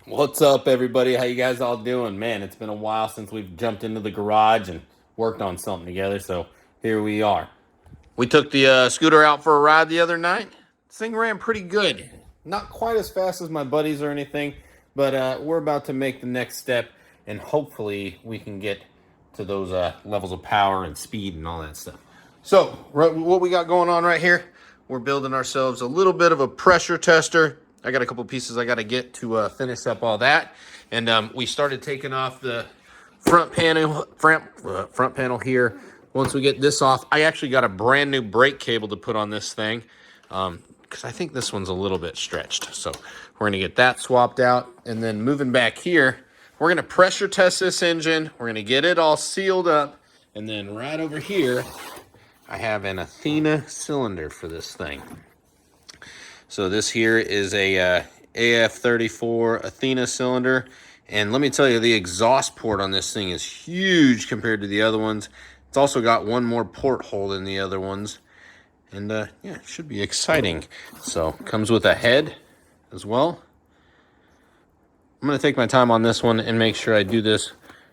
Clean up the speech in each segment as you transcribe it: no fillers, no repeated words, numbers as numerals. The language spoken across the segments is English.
What's up, everybody? How you guys all doing? Man, it's been a while since we've jumped into the garage and worked on something together, so here we are. We took the scooter out for a ride the other night. This thing ran pretty good. Not quite as fast as my buddies or anything, but we're about to make the next step, and hopefully we can get to those levels of power and speed and all that stuff. So, what we got going on right here, we're building ourselves a little bit of a pressure tester. I got a couple pieces I got to get to finish up all that. And we started taking off the front panel here. Once we get this off, I actually got a brand new brake cable to put on this thing because I think this one's a little bit stretched. So we're going to get that swapped out. And then moving back here, we're going to pressure test this engine. We're going to get it all sealed up. And then right over here, I have an ATHENA cylinder for this thing. So this here is a AF34 ATHENA cylinder. And let me tell you, the exhaust port on this thing is huge compared to the other ones. It's also got one more porthole than the other ones. And yeah, it should be exciting. So comes with a head as well. I'm going to take my time on this one and make sure I do this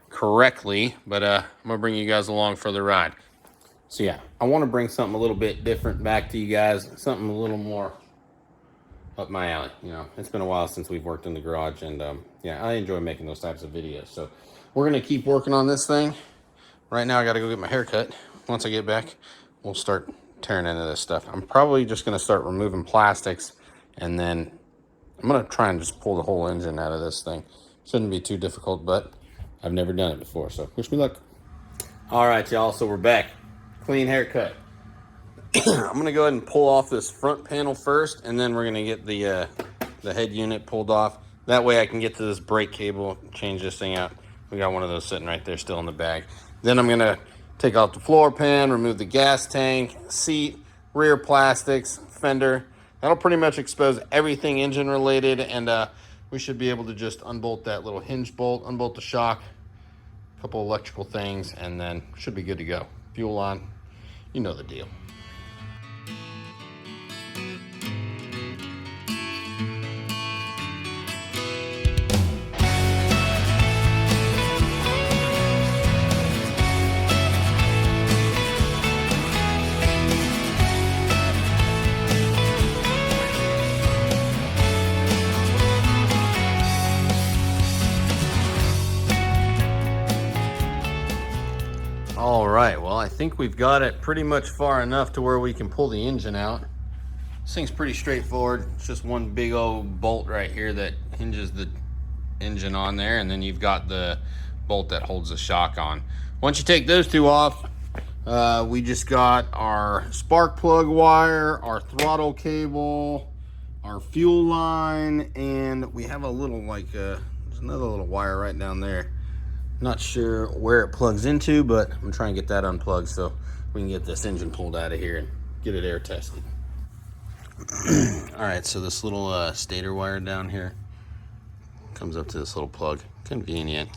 correctly. But I'm going to bring you guys along for the ride. So yeah, I want to bring something a little bit different back to you guys. Something a little more up my alley. You know, it's been a while since we've worked in the garage, and yeah, I enjoy making those types of videos. So we're gonna keep working on this thing. Right now I gotta go get my hair cut. Once I get back, we'll start tearing into this stuff. I'm probably just gonna start removing plastics, and then I'm gonna try and just pull the whole engine out of this thing. Shouldn't be too difficult, but I've never done it before, so wish me luck. All right, y'all, so we're back. Clean haircut. I'm gonna go ahead and pull off this front panel first, and then we're gonna get the head unit pulled off. That way I can get to this brake cable, change this thing out. We got one of those sitting right there still in the bag. Then I'm gonna take off the floor pan, remove the gas tank, seat, rear plastics, fender. That'll pretty much expose everything engine related, and we should be able to just unbolt that little hinge bolt, unbolt the shock, a couple electrical things, and then should be good to go. Fuel on, you know the deal. All right, well, I think we've got it pretty much far enough to where we can pull the engine out. This thing's pretty straightforward. It's just one big old bolt right here that hinges the engine on there, and then you've got the bolt that holds the shock on. Once you take those two off, we just got our spark plug wire, our throttle cable, our fuel line, and we have a little there's another little wire right down there. Not sure where it plugs into, but I'm trying to get that unplugged so we can get this engine pulled out of here and get it air tested. All right, so this little stator wire down here comes up to this little plug. Convenient.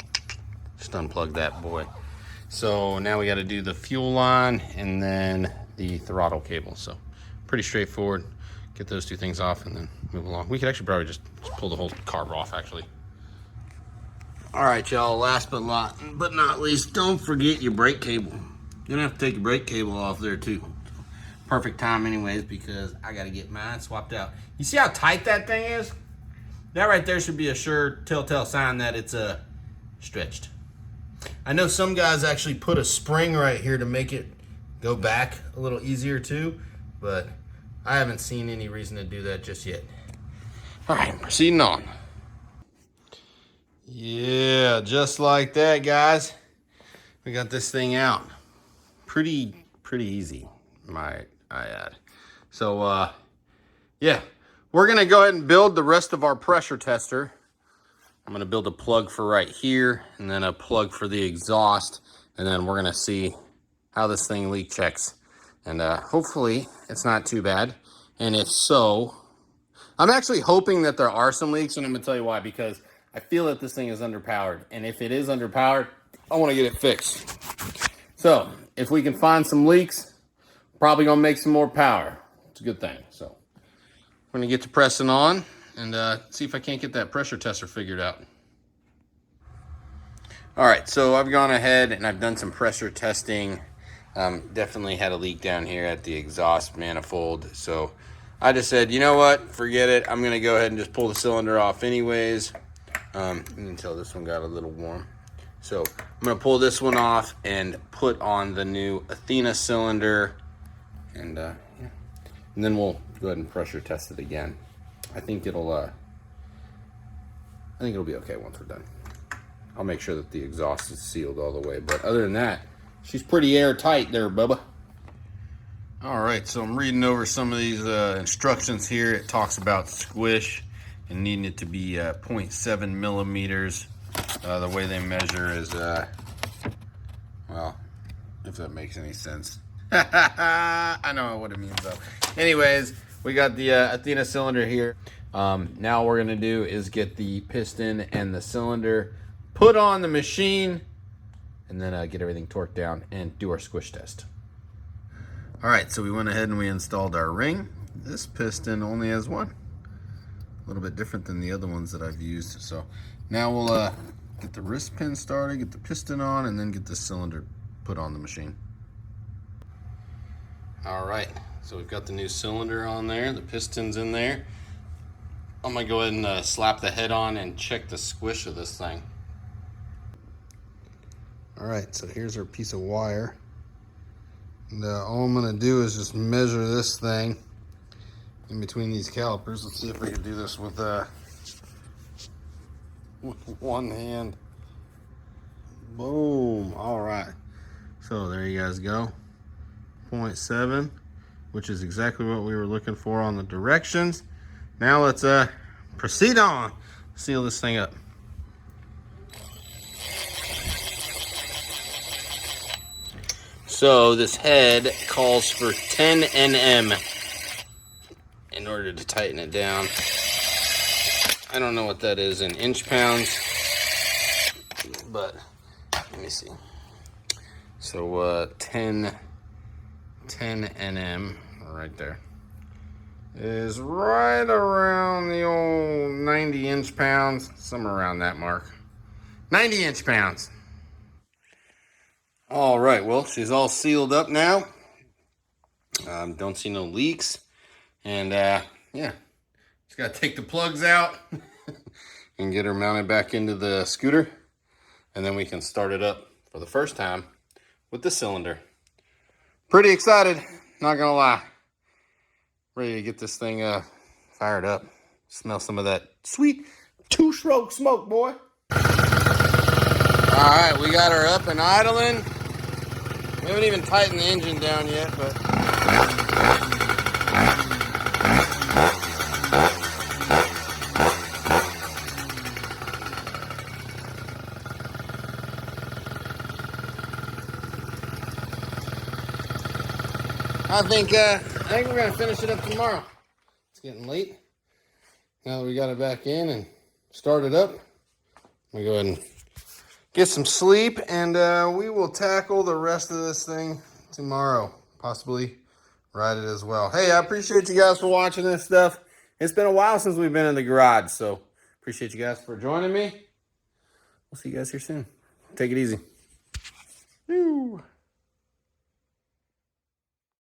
Just unplug that boy. So now we got to do the fuel line and then the throttle cable. So pretty straightforward. Get those two things off and then move along. We could actually probably just pull the whole carb off, actually. All right, y'all, last but not least, don't forget your brake cable. You're gonna have to take your brake cable off there too. Perfect time anyways, because I gotta get mine swapped out. You see how tight that thing is? That right there should be a sure telltale sign that it's stretched. I know some guys actually put a spring right here to make it go back a little easier too, but I haven't seen any reason to do that just yet. All right, proceeding on. Yeah, just like that, guys. We got this thing out. Pretty easy, might I add. So, yeah, we're gonna go ahead and build the rest of our pressure tester. I'm gonna build a plug for right here, and then a plug for the exhaust, and then we're gonna see how this thing leak checks. And hopefully it's not too bad. And if so, I'm actually hoping that there are some leaks, and I'm gonna tell you why, because I feel that this thing is underpowered, and if it is underpowered, I want to get it fixed. So if we can find some leaks, probably gonna make some more power. It's a good thing. So we're gonna get to pressing on, and see if I can't get that pressure tester figured out. All right, so I've gone ahead and I've done some pressure testing. Definitely had a leak down here at the exhaust manifold. So I just said, you know what, forget it. I'm gonna go ahead and just pull the cylinder off anyways. Until this one got a little warm. So I'm gonna pull this one off and put on the new ATHENA cylinder. And then we'll go ahead and pressure test it again. I think it'll be okay once we're done. I'll make sure that the exhaust is sealed all the way, but other than that, she's pretty airtight there, Bubba. All right, so I'm reading over some of these instructions here. It talks about squish and needing it to be 0.7 millimeters. The way they measure is, well, if that makes any sense. I know what it means though. Anyways, we got the ATHENA cylinder here. Now what we're gonna do is get the piston and the cylinder put on the machine, and then get everything torqued down and do our squish test. All right, so we went ahead and we installed our ring. This piston only has one. A little bit different than the other ones that I've used. So now we'll get the wrist pin started, get the piston on, and then get the cylinder put on the machine. All right, so we've got the new cylinder on there, the piston's in there. I'm gonna go ahead and slap the head on and check the squish of this thing. All right, so here's our piece of wire. And all I'm gonna do is just measure this thing in between these calipers. Let's see if we can do this with one hand. Boom, all right. So there you guys go, 0.7, which is exactly what we were looking for on the directions. Now let's proceed on, seal this thing up. So this head calls for 10 Nm in order to tighten it down. I don't know what that is in inch pounds, but let me see. So 10 Nm right there is right around the old 90 inch pounds, somewhere around that mark. 90 inch pounds. All right, well, she's all sealed up now. Don't see no leaks. And yeah, just gotta take the plugs out and get her mounted back into the scooter. And then we can start it up for the first time with the cylinder. Pretty excited, not gonna lie. Ready to get this thing fired up. Smell some of that sweet two-stroke smoke, boy. All right, we got her up and idling. We haven't even tightened the engine down yet, but I think we're gonna finish it up tomorrow. It's getting late. Now that we got it back in and started up, I'm gonna go ahead and get some sleep, and we will tackle the rest of this thing tomorrow. Possibly ride it as well. Hey, I appreciate you guys for watching this stuff. It's been a while since we've been in the garage, so appreciate you guys for joining me. We'll see you guys here soon. Take it easy. Woo.